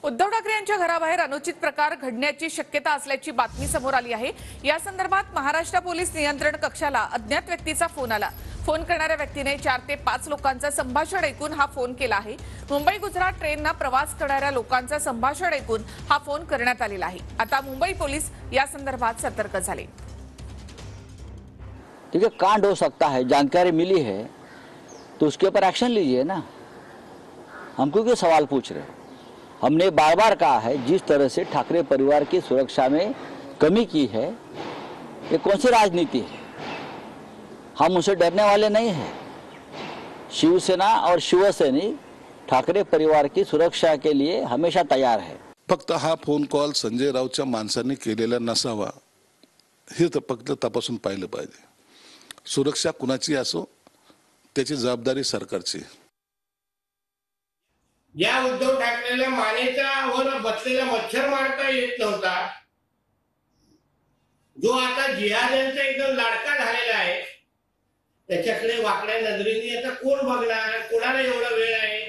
उद्धव ठाकरे यांच्या घराबाहेर अनुचित प्रकार घडण्याची शक्यता असल्याची बातमी समोर आली आहे। या संदर्भात महाराष्ट्र पोलीस नियंत्रण कक्षाला अज्ञात व्यक्तीचा फोन आला। फोन करणाऱ्या व्यक्तीने 4 ते 5 लोकांचं संभाषण ऐकून हा फोन केला आहे। मुंबई गुजरात ट्रेनने प्रवास करणाऱ्या लोकांचं संभाषण ऐकून हा फोन करण्यात आलेला आहे। आता मुंबई पोलीस या संदर्भात सतर्क झाले। ठीक है, कांड हो सकता है, जानकारी मिली है तो उसके ऊपर एक्शन लीजिए ना। हमको क्यों सवाल पूछ रहे हो? हमने बार बार कहा है, जिस तरह से ठाकरे परिवार की सुरक्षा में कमी की है, ये कौन सी राजनीति है? हम उनसे डरने वाले नहीं हैं। शिवसेना और शिवसैनिक ठाकरे परिवार की सुरक्षा के लिए हमेशा तैयार है। फक्त हा फोन कॉल संजय राऊतच्या माणसांनी केलेला नसावा, हे फक्त तपासून पाहिलं पाहिजे। सुरक्षा कुणाची असो, त्याची जबाबदारी सरकारची। या उद्धव ठाकरेला मानेच्या वर बसलेला मच्छर मारता येत नव्हता, जो आता जिहाद्यांचा एकदम लाडका झालेला आहे, त्याच्याकडे वाकड्या नजरेने आता कोण बघणार? कोणाला एवढा वेळ आहे?